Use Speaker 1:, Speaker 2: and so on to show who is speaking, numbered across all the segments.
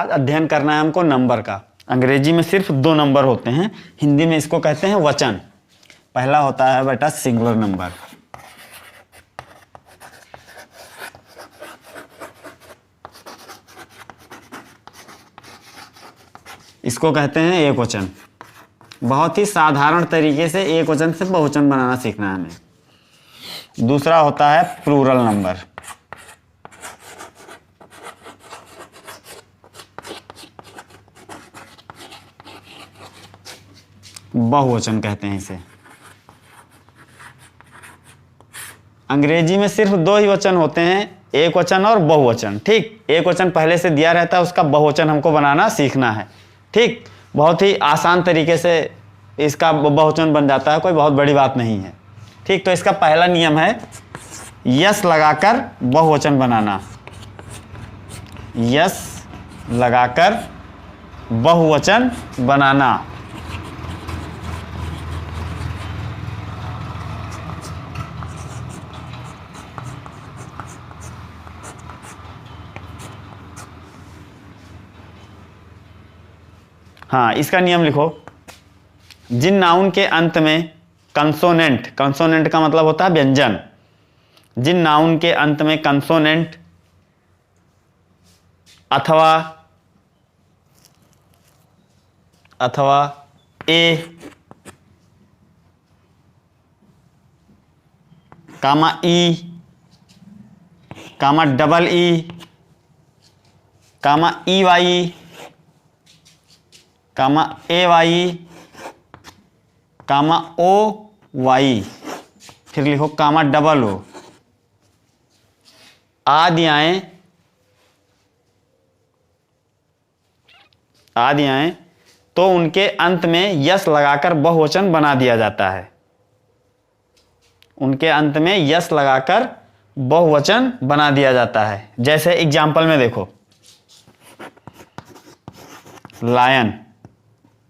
Speaker 1: अध्ययन करना है हमको नंबर का। अंग्रेजी में सिर्फ 2 नंबर होते हैं, हिंदी में इसको कहते हैं वचन। पहला होता है बेटा सिंगुलर नंबर, इसको कहते हैं एक वचन। बहुत ही साधारण तरीके से एक वचन से बहुवचन बनाना सीखना है हमें। दूसरा होता है प्लूरल नंबर, बहुवचन कहते हैं इसे। अंग्रेजी में सिर्फ 2 ही वचन होते हैं, एक वचन और बहुवचन। ठीक, एक वचन पहले से दिया रहता है, उसका बहुवचन हमको बनाना सीखना है। ठीक, बहुत ही आसान तरीके से इसका बहुवचन बन जाता है, कोई बहुत बड़ी बात नहीं है। ठीक, तो इसका पहला नियम है यस लगाकर बहुवचन बनाना, यस लगाकर बहुवचन बनाना। हाँ, इसका नियम लिखो। जिन नाउन के अंत में कंसोनेंट, कंसोनेंट का मतलब होता है व्यंजन, जिन नाउन के अंत में कंसोनेंट अथवा ए कामा ई कामा डबल ई कामा ई वाई कामा ए वाई कामा ओ वाई, फिर लिखो कामा डबल ओ, आदि आए तो उनके अंत में यस लगाकर बहुवचन बना दिया जाता है। उनके अंत में यस लगाकर बहुवचन बना दिया जाता है। जैसे एग्जाम्पल में देखो, लायन,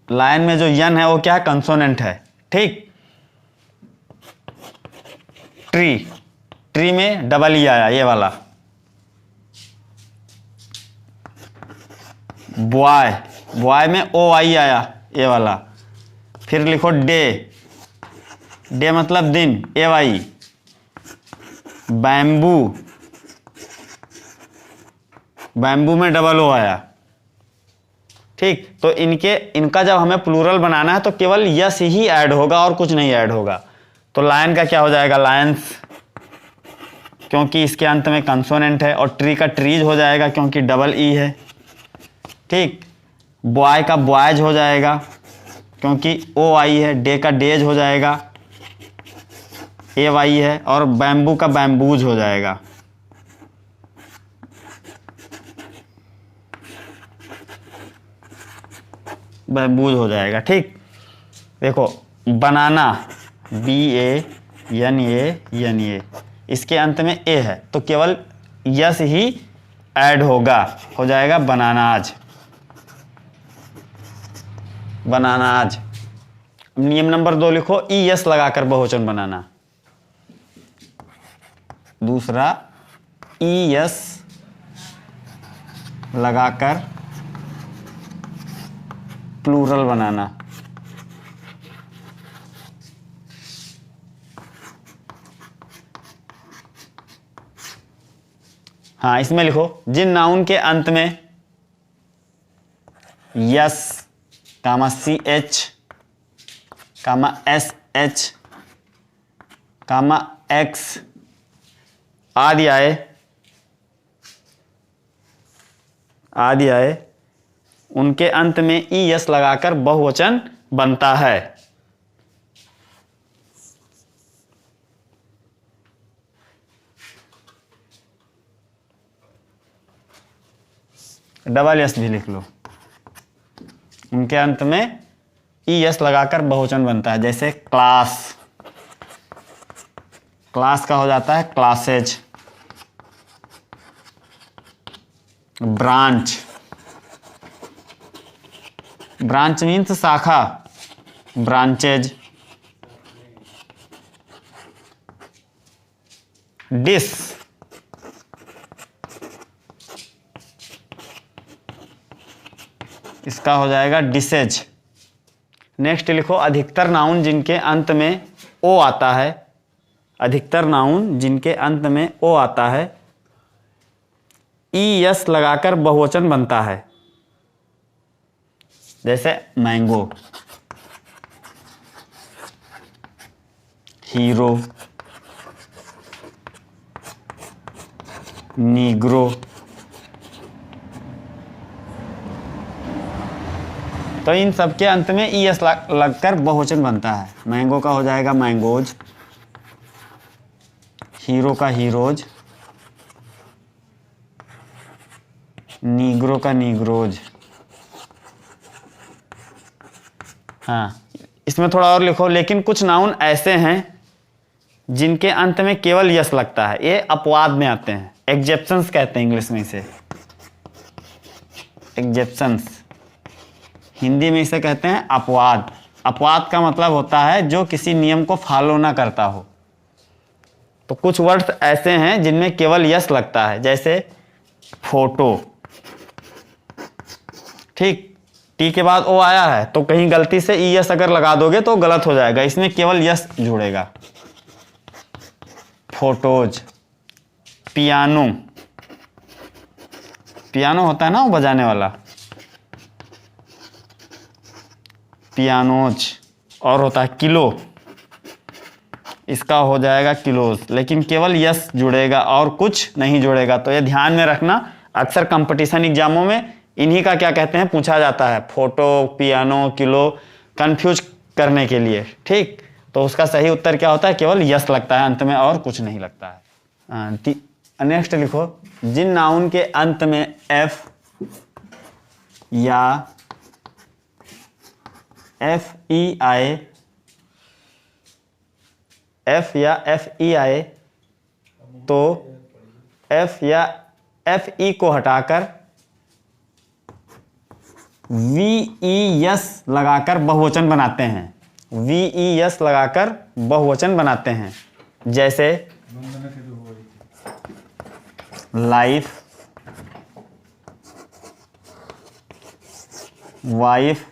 Speaker 1: लायन में जो यन है वो क्या है, कंसोनेंट है। ठीक, ट्री, ट्री में डबल ई आया, ये वाला। बॉय, बॉय में ओ आई आया, ये वाला। फिर लिखो डे, डे मतलब दिन, ए वाई। बैम्बू, बैम्बू में डबल ओ आया। ठीक, तो इनका जब हमें प्लूरल बनाना है तो केवल यस ही ऐड होगा और कुछ नहीं ऐड होगा। तो लायन का क्या हो जाएगा, लायंस, क्योंकि इसके अंत में कंसोनेंट है। और ट्री का ट्रीज हो जाएगा क्योंकि डबल ई है। ठीक, बॉय का बॉयज हो जाएगा क्योंकि ओ आई है। डे का डेज हो जाएगा, ए वाई है। और बैम्बू का बैम्बूज हो जाएगा। बैम्बूज हो जाएगा। ठीक, देखो बनाना, बी ए एन ए, इसके अंत में ए है तो केवल यस ही ऐड होगा, हो जाएगा बनानाज, बनानाज। नियम नंबर 2 लिखो, ई यस लगाकर बहुवचन बनाना। दूसरा, ई यस लगाकर प्लूरल बनाना। हाँ, इसमें लिखो जिन नाउन के अंत में यस कामा सी एच कामा एस एच कामा एक्स आदि आए उनके अंत में ई यस लगाकर बहुवचन बनता है। डबल यस भी लिख लो, उनके अंत में ई यस लगाकर बहुवचन बनता है। जैसे क्लास, क्लास का हो जाता है क्लासेज। ब्रांच, ब्रांच मीन्स शाखा, ब्रांचेज। डिस, इसका हो जाएगा डिसेज। नेक्स्ट लिखो अधिकतर नाउन जिनके अंत में ओ आता है, अधिकतर नाउन जिनके अंत में ओ आता है ई यस लगाकर बहुवचन बनता है। जैसे मैंगो, हीरो, नीग्रो। तो इन सब के अंत में ई एस लगकर बहुवचन बनता है। मैंगो का हो जाएगा मैंगोज, हीरो का हीरोज, नीग्रो का नीग्रोज। हाँ, इसमें थोड़ा और लिखो, लेकिन कुछ नाउन ऐसे हैं जिनके अंत में केवल यस लगता है, ये अपवाद में आते हैं, एक्सेप्शंस कहते हैं इंग्लिश में इसे, एक्सेप्शंस। हिंदी में इसे कहते हैं अपवाद। अपवाद का मतलब होता है जो किसी नियम को फॉलो ना करता हो। तो कुछ वर्ड्स ऐसे हैं जिनमें केवल यस लगता है, जैसे फोटो, ठीक, टी के बाद ओ आया है तो कहीं गलती से ई यस अगर लगा दोगे तो गलत हो जाएगा, इसमें केवल यस जुड़ेगा। फोटोज। पियानो, पियानो होता है ना वो बजाने वाला, पियानोज। और होता है किलो, इसका हो जाएगा किलोज, लेकिन केवल यस जुड़ेगा और कुछ नहीं जुड़ेगा। तो ये ध्यान में रखना, अक्सर कंपटीशन एग्जामों में इन्हीं का क्या कहते हैं पूछा जाता है, फोटो, पियानो, किलो, कंफ्यूज करने के लिए, ठीक। तो उसका सही उत्तर क्या होता है, केवल यस लगता है अंत में और कुछ नहीं लगता है। नेक्स्ट लिखो, जिन नाउन के अंत में एफ या एफ ई आए, एफ या एफ ई आए तो एफ या एफ ई को हटाकर वी ई यस लगाकर बहुवचन बनाते हैं, वी ई यस लगाकर बहुवचन बनाते हैं। जैसे लाइफ, वाइफ,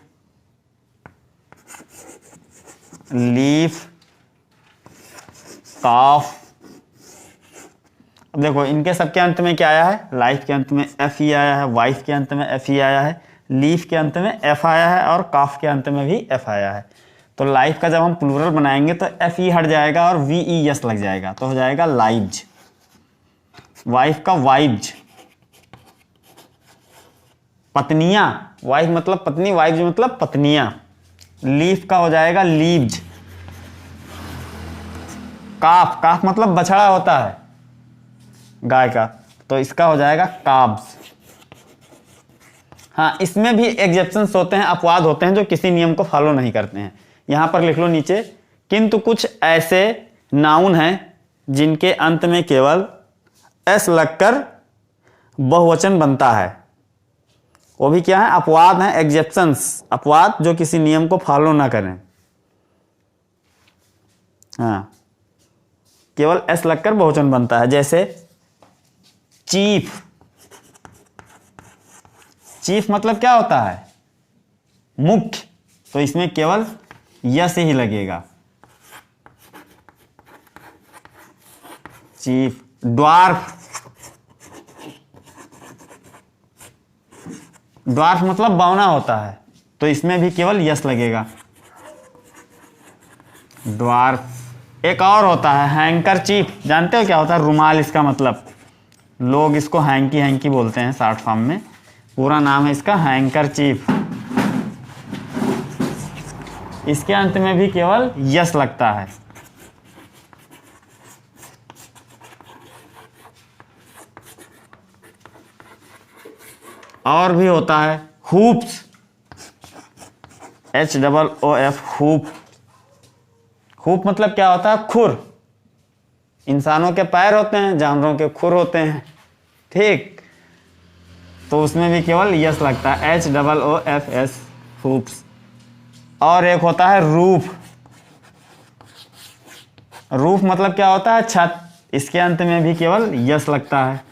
Speaker 1: लीफ, काफ। अब देखो इनके सबके अंत में क्या आया है, लाइफ के अंत में एफ ई आया है, वाइफ के अंत में एफ ई आया है, लीफ के अंत में एफ आया है और काफ के अंत में भी एफ आया है। तो लाइफ का जब हम प्लूरल बनाएंगे तो एफ ई हट जाएगा और वी ई यस लग जाएगा, तो हो जाएगा लाइव्स। वाइफ का वाइव्स, पत्नियां, वाइफ मतलब पत्नी, वाइव्स मतलब पत्नियां। लीफ का हो जाएगा लीव्स। काफ, काफ मतलब बछड़ा होता है गाय का, तो इसका हो जाएगा काब्स। हाँ, इसमें भी एग्जेप्शंस होते हैं, अपवाद होते हैं जो किसी नियम को फॉलो नहीं करते हैं। यहां पर लिख लो नीचे, किंतु कुछ ऐसे नाउन हैं जिनके अंत में केवल एस लगकर बहुवचन बनता है, वो भी क्या है, अपवाद हैं, एग्जेप्शंस, अपवाद जो किसी नियम को फॉलो ना करें। हाँ, केवल एस लगकर बहुवचन बनता है। जैसे चीफ, चीफ मतलब क्या होता है, मुख्य, तो इसमें केवल यस ही लगेगा, चीफ। ड्वार्फ, ड्वार्फ मतलब बौना होता है, तो इसमें भी केवल यस लगेगा, ड्वार्फ। एक और होता है हैंकर चीफ, जानते हो क्या होता है, रुमाल इसका मतलब, लोग इसको हैंकी हैंकी बोलते हैं शॉर्ट फॉर्म में, पूरा नाम है इसका हैंकर चीफ। इसके अंत में भी केवल यस लगता है। और भी होता है हुप्स, HOOF, हुप। हुप मतलब क्या होता है, खुर। इंसानों के पैर होते हैं, जानवरों के खुर होते हैं, ठीक। तो उसमें भी केवल यस लगता है, HOOFS, हुप्स। और एक होता है रूफ। रूफ मतलब क्या होता है, छत। इसके अंत में भी केवल यस लगता है,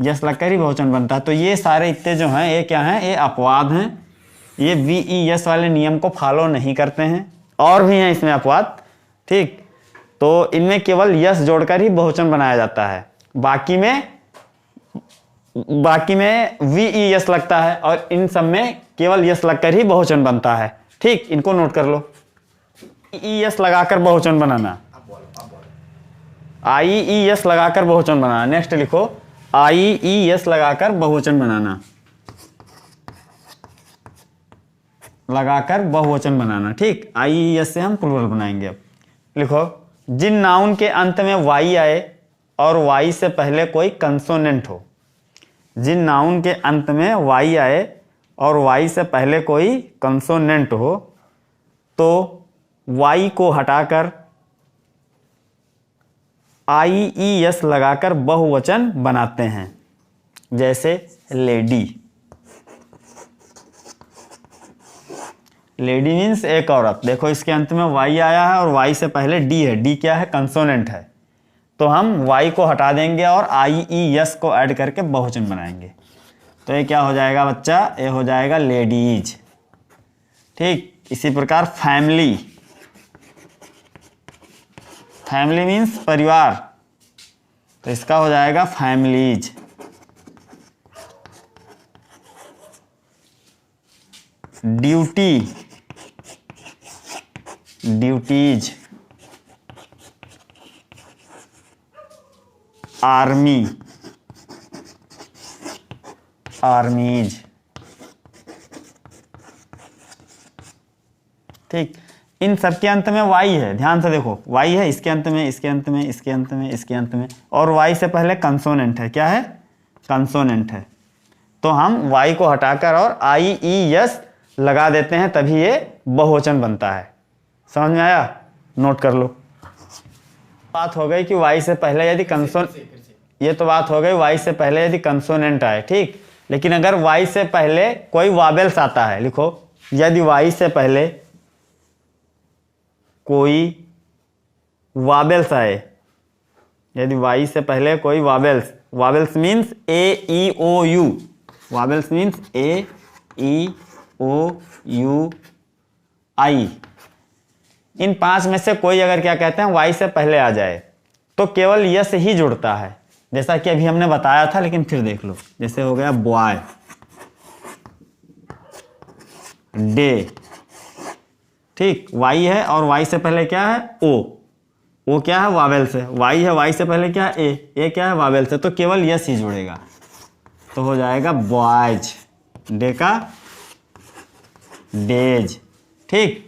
Speaker 1: यस लगकर ही बहुवचन बनता है। तो ये सारे इतने जो हैं ये क्या हैं, ये अपवाद हैं, ये वी ई यस वाले नियम को फॉलो नहीं करते हैं। और भी हैं इसमें अपवाद, ठीक। तो इनमें केवल यस जोड़कर ही बहुवचन बनाया जाता है, बाकी में वी ई यस लगता है और इन सब में केवल यस लगकर ही बहुवचन बनता है, ठीक। इनको नोट कर लो। ई एस लगाकर बहुवचन बनाना, आई ई एस लगाकर बहुवचन बनाना। नेक्स्ट लिखो, आई ई एस लगाकर बहुवचन बनाना, लगाकर बहुवचन बनाना, ठीक। आई ई एस से हम प्लूरल बनाएंगे। अब लिखो, जिन नाउन के अंत में वाई आए और वाई से पहले कोई कंसोनेंट हो। जिन नाउन के अंत में वाई आए और वाई से पहले कोई कंसोनेंट हो तो वाई को हटाकर आई ई एस लगाकर बहुवचन बनाते हैं। जैसे लेडी, लेडी मीन्स एक औरत। देखो इसके अंत में वाई आया है और वाई से पहले डी है, डी क्या है, कंसोनेंट है। तो हम वाई को हटा देंगे और आई ई एस को ऐड करके बहुवचन बनाएंगे। तो ये क्या हो जाएगा बच्चा, ये हो जाएगा लेडीज, ठीक। इसी प्रकार फैमिली, फैमिली मीन्स परिवार, तो इसका हो जाएगा फैमिलीज। Duty, duties. आर्मी, आर्मीज, ठीक। इन सब के अंत में वाई है, ध्यान से देखो, वाई है इसके अंत में, इसके अंत में, इसके अंत में, इसके अंत में, और वाई से पहले कंसोनेंट है। क्या है, कंसोनेंट है। तो हम वाई को हटाकर और आई ई एस लगा देते हैं, तभी ये बहुवचन बनता है। समझ में आया, नोट कर लो। बात हो गई कि वाई से पहले यदि ये तो बात हो गई वाई से पहले यदि कंसोनेंट आए, ठीक। लेकिन अगर वाई से पहले कोई वावेल्स आता है, लिखो, यदि वाई से पहले कोई वावेल्स आए, यदि वाई से पहले कोई vowels, vowels means A E O U, vowels means A E O U I, इन पांच में से कोई अगर क्या कहते हैं वाई से पहले आ जाए तो केवल यस ही जुड़ता है, जैसा कि अभी हमने बताया था। लेकिन फिर देख लो, जैसे हो गया बॉय, डे, ठीक। वाई है और वाई से पहले क्या है, ओ क्या है, वावेल्स है। वाई है, वाई से पहले क्या है, ए क्या है, वावेल्स है। तो केवल यस ही जुड़ेगा, तो हो जाएगा बॉयज, डे का डेज, ठीक।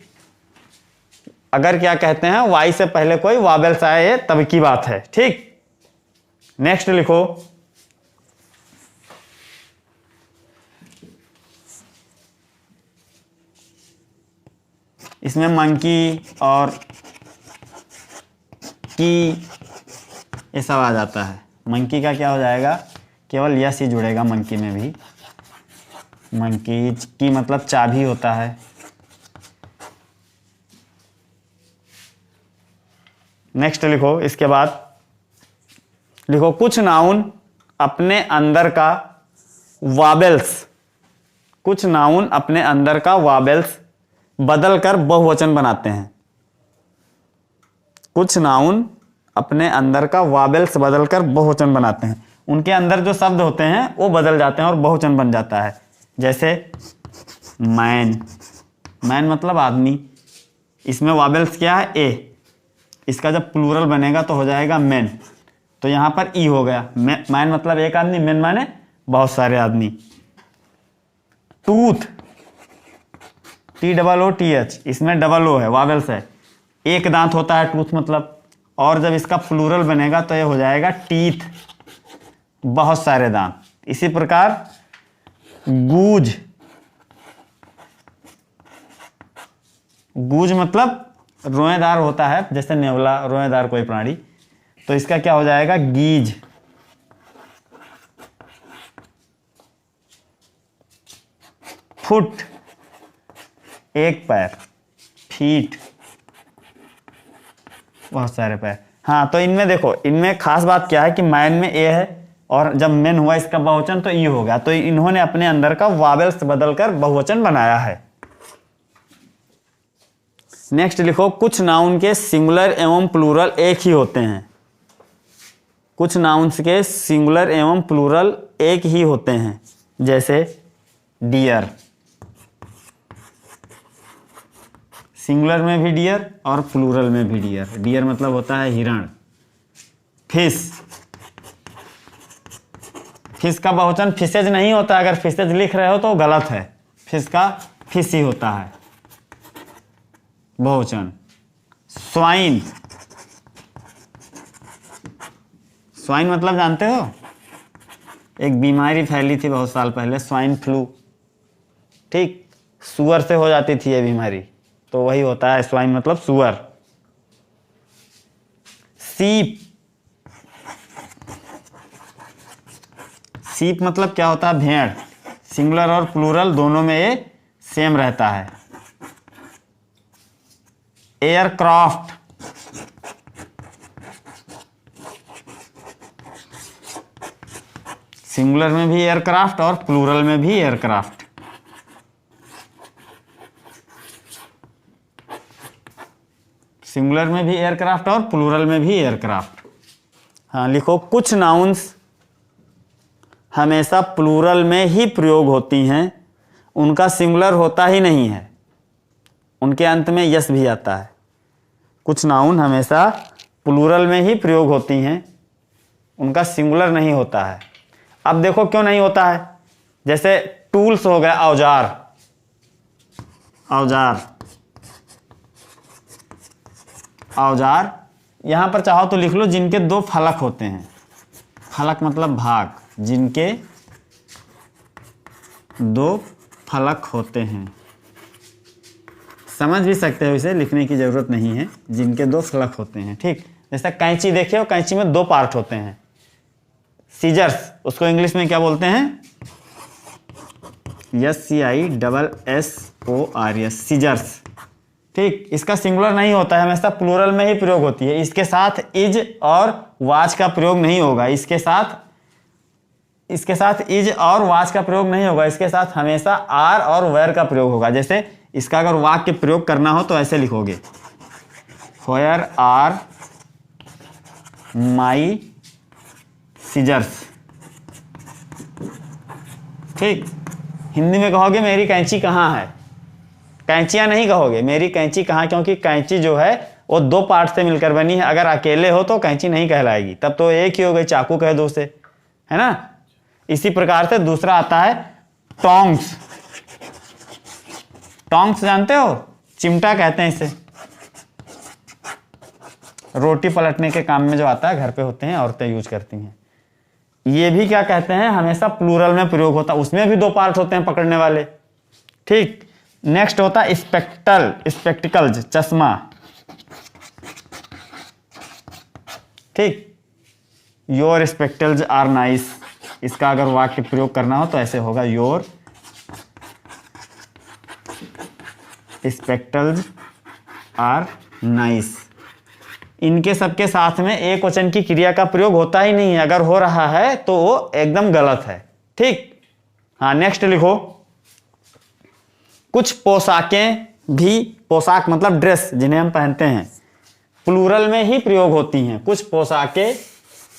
Speaker 1: अगर क्या कहते हैं वाई से पहले कोई वावेल्स आए तब की बात है, ठीक। नेक्स्ट लिखो, इसमें मंकी और की ये सब आ जाता है। मंकी का क्या हो जाएगा, केवल यस ही जुड़ेगा मंकी में भी। मंकी की मतलब चाबी होता है। नेक्स्ट लिखो, इसके बाद लिखो, कुछ नाउन अपने अंदर का वावेल्स, कुछ नाउन अपने अंदर का वावेल्स बदलकर बहुवचन बनाते हैं। कुछ नाउन अपने अंदर का वावेल्स बदलकर बहुवचन बनाते हैं। उनके अंदर जो शब्द होते हैं वो बदल जाते हैं और बहुवचन बन जाता है। जैसे मैन, मैन मतलब आदमी, इसमें वावेल्स क्या है, ए। इसका जब प्लूरल बनेगा तो हो जाएगा मैन, तो यहां पर ई हो गया। मैन मतलब एक आदमी, मैन माने बहुत सारे आदमी। टूथ, TOOTH, इसमें डबल ओ है, वावेल्स है। एक दांत होता है टूथ मतलब, और जब इसका प्लूरल बनेगा तो ये हो जाएगा टीथ, बहुत सारे दांत। इसी प्रकार गूज, गूज मतलब रोएदार होता है, जैसे नेवला, रोएदार कोई प्राणी, तो इसका क्या हो जाएगा, गीज। फुट, एक पैर, फीट, बहुत सारे पैर। हाँ, तो इनमें देखो, इनमें खास बात क्या है कि मैन में ए है और जब मेन हुआ इसका बहुवचन तो ई हो गया। तो इन्होंने अपने अंदर का वावेल्स बदलकर बहुवचन बनाया है। नेक्स्ट लिखो, कुछ नाउन के सिंगुलर एवं प्लूरल एक ही होते हैं। कुछ नाउन्स के सिंगुलर एवं प्लूरल एक ही होते हैं, जैसे डियर, सिंगुलर में भी डियर और प्लूरल में भी डियर। डियर मतलब होता है हिरण। फिश, फिश का बहुवचन फिशेज नहीं होता, अगर फिशेज लिख रहे हो तो गलत है, फिश का फिश ही होता है बहुवचन। स्वाइन, स्वाइन मतलब जानते हो, एक बीमारी फैली थी बहुत साल पहले, स्वाइन फ्लू, ठीक, सुअर से हो जाती थी ये बीमारी, तो वही होता है स्वाइन मतलब सुअर। सीप, सीप मतलब क्या होता है, भेड़। सिंगुलर और प्लूरल दोनों में ये सेम रहता है। एयरक्राफ्ट, सिंगुलर में भी एयरक्राफ्ट और प्लूरल में भी एयरक्राफ्ट। सिंगुलर में भी एयरक्राफ्ट और प्लूरल में भी एयरक्राफ्ट। हाँ लिखो, कुछ नाउन्स हमेशा प्लूरल में ही प्रयोग होती हैं, उनका सिंगुलर होता ही नहीं है, उनके अंत में यस भी आता है। कुछ नाउन हमेशा प्लूरल में ही प्रयोग होती हैं, उनका सिंगुलर नहीं होता है। अब देखो क्यों नहीं होता है, जैसे टूल्स हो गया, औजार, औजार, औजार, यहां पर चाहो तो लिख लो जिनके दो फलक होते हैं। फलक मतलब भाग, जिनके दो फलक होते हैं। समझ भी सकते हो, इसे लिखने की जरूरत नहीं है, जिनके दो फलक होते हैं, ठीक। जैसे कैंची देखे हो, कैंची में दो पार्ट होते हैं। सीजर्स, उसको इंग्लिश में क्या बोलते हैं, SCISSORS, सीजर्स, ठीक। इसका सिंगुलर नहीं होता है, हमेशा प्लूरल में ही प्रयोग होती है। इसके साथ इज और वाच का प्रयोग नहीं होगा, इसके साथ इज और वाच का प्रयोग नहीं होगा, इसके साथ हमेशा आर और वेयर का प्रयोग होगा। जैसे इसका अगर वाक्य प्रयोग करना हो तो ऐसे लिखोगे, वेयर आर माई सीजर्स, ठीक। हिंदी में कहोगे मेरी कैंची कहाँ है, कैंचियां नहीं कहोगे, मेरी कैंची कहाँ, क्योंकि कैंची जो है वो दो पार्ट से मिलकर बनी है। अगर अकेले हो तो कैंची नहीं कहलाएगी, तब तो एक ही हो गई, चाकू कह दो उसे, है ना। इसी प्रकार से दूसरा आता है टोंग्स। टोंग्स जानते हो, चिमटा कहते हैं इसे, रोटी पलटने के काम में जो आता है, घर पे होते हैं, औरतें यूज करती हैं। ये भी क्या कहते हैं, हमेशा प्लूरल में प्रयोग होता है, उसमें भी दो पार्ट होते हैं पकड़ने वाले, ठीक। नेक्स्ट होता है स्पेक्टल, स्पेक्टिकल्स, चश्मा, ठीक। योर स्पेक्टल्स आर नाइस, इसका अगर वाक्य प्रयोग करना हो तो ऐसे होगा, योर स्पेक्टल्स आर नाइस। इनके सबके साथ में एक वचन की क्रिया का प्रयोग होता ही नहीं है, अगर हो रहा है तो वो एकदम गलत है, ठीक। हाँ नेक्स्ट लिखो, कुछ पोशाकें भी, पोशाक मतलब ड्रेस जिन्हें हम पहनते हैं, प्लूरल में ही प्रयोग होती हैं। कुछ पोशाकें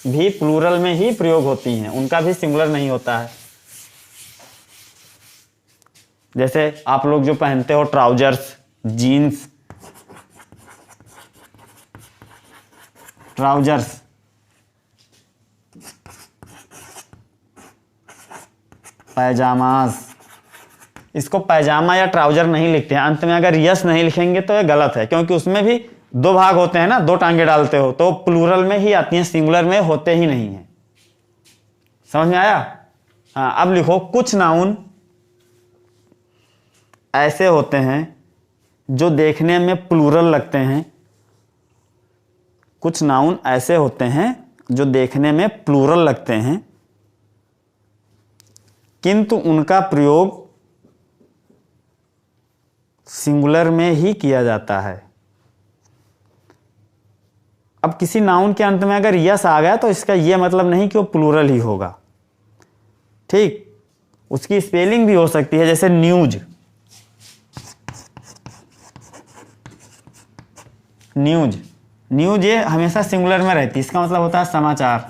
Speaker 1: भी प्लूरल में ही प्रयोग होती हैं, उनका भी सिंगुलर नहीं होता है। जैसे आप लोग जो पहनते हो ट्राउजर्स, जीन्स, ट्राउजर्स, पैजामाज, इसको पैजामा या ट्राउजर नहीं लिखते हैं, अंत में अगर यस नहीं लिखेंगे तो ये गलत है, क्योंकि उसमें भी दो भाग होते हैं ना, दो टांगे डालते हो, तो प्लूरल में ही आती हैं, सिंगुलर में होते ही नहीं है। समझ में आया। हाँ अब लिखो, कुछ नाउन ऐसे होते हैं जो देखने में प्लूरल लगते हैं। कुछ नाउन ऐसे होते हैं जो देखने में प्लूरल लगते हैं, किंतु उनका प्रयोग सिंगुलर में ही किया जाता है। अब किसी नाउन के अंत में अगर यस आ गया तो इसका ये मतलब नहीं कि वो प्लूरल ही होगा, ठीक। उसकी स्पेलिंग भी हो सकती है, जैसे न्यूज, न्यूज, न्यूज ये हमेशा सिंगुलर में रहती है, इसका मतलब होता है समाचार,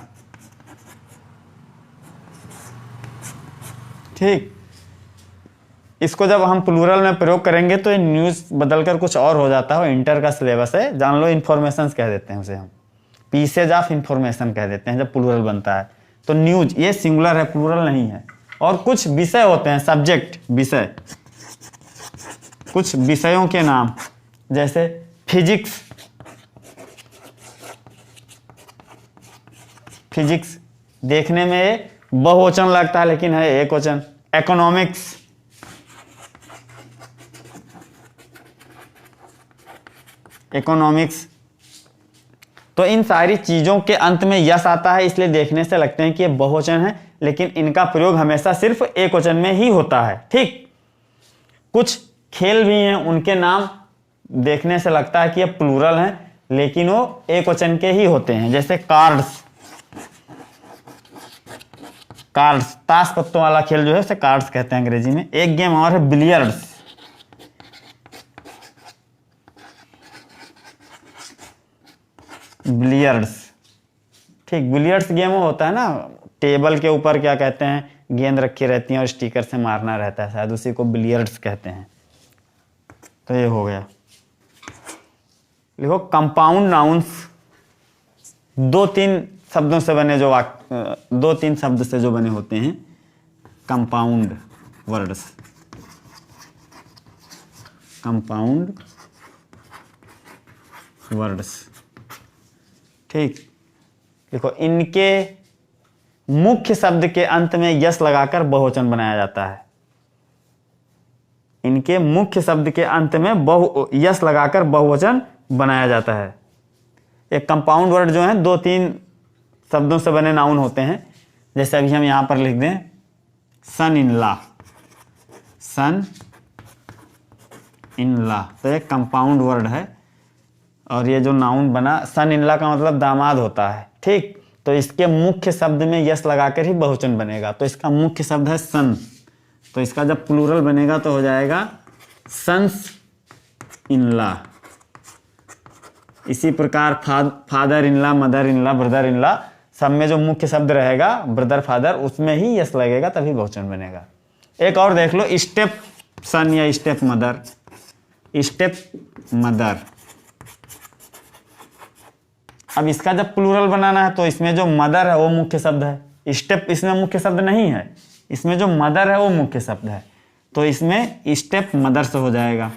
Speaker 1: ठीक। इसको जब हम प्लूरल में प्रयोग करेंगे तो ये न्यूज बदलकर कुछ और हो जाता है, इंटर का सिलेबस है, जान लो। इंफॉर्मेशन कह देते हैं उसे हम, पीसेज ऑफ इंफॉर्मेशन कह देते हैं जब प्लूरल बनता है। तो न्यूज ये सिंगुलर है, प्लूरल नहीं है। और कुछ विषय होते हैं, सब्जेक्ट, विषय, कुछ विषयों के नाम, जैसे फिजिक्स, फिजिक्स देखने में बहुवचन लगता है लेकिन है एक वचन। Economics, economics. तो इन सारी चीजों के अंत में यस आता है, इसलिए देखने से लगते हैं कि ये बहुवचन है, लेकिन इनका प्रयोग हमेशा सिर्फ एक वचन में ही होता है, ठीक। कुछ खेल भी हैं, उनके नाम देखने से लगता है कि ये प्लूरल हैं, लेकिन वो एक वचन के ही होते हैं, जैसे कार्ड्स, कार्ड्स, ताश पत्तों वाला खेल जो है उसे कार्ड्स कहते हैं अंग्रेजी में। एक गेम और है बिलियर्ड्स, बिलियर्ड्स, ठीक। बिलियर्ड्स गेम होता है ना, टेबल के ऊपर क्या कहते हैं, गेंद रखी रहती है और स्टिकर से मारना रहता है, शायद उसी को बिलियर्ड्स कहते हैं। तो ये हो गया। लिखो कंपाउंड नाउन्स, दो तीन शब्दों से बने जो दो तीन शब्द से जो बने होते हैं, कंपाउंड वर्ड्स, कंपाउंड वर्ड्स, ठीक। देखो इनके मुख्य शब्द के अंत में यस लगाकर बहुवचन बनाया जाता है। इनके मुख्य शब्द के अंत में यस लगाकर बहुवचन बनाया जाता है। एक कंपाउंड वर्ड जो है दो तीन शब्दों से बने नाउन होते हैं, जैसे अभी हम यहां पर लिख दें सन in law, sun in law, तो एक कंपाउंड वर्ड है। और ये जो नाउन बना सन इन लॉ का मतलब दामाद होता है, ठीक। तो इसके मुख्य शब्द में यस लगाकर ही बहुवचन बनेगा, तो इसका मुख्य शब्द है सन, तो इसका जब प्लूरल बनेगा तो हो जाएगा सन्स इन लॉ। इसी प्रकार father in law, mother in law, brother in law, सब में जो मुख्य शब्द रहेगा ब्रदर फादर, उसमें ही यस लगेगा तभी बहुवचन बनेगा। एक और देख लो, स्टेप सन या स्टेप मदर, स्टेप मदर। अब इसका जब प्लूरल बनाना है तो इसमें जो मदर है वो मुख्य शब्द है, स्टेप इसमें मुख्य शब्द नहीं है, इसमें जो मदर है वो मुख्य शब्द है, तो इसमें स्टेप मदर्स हो जाएगा,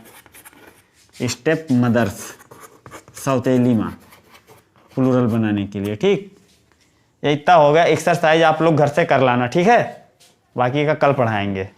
Speaker 1: स्टेप मदर्स, सौतेली माँ, प्लूरल बनाने के लिए, ठीक। ये इतना हो गया। एक्सरसाइज आप लोग घर से कर लाना, ठीक है, बाकी का कल पढ़ाएंगे।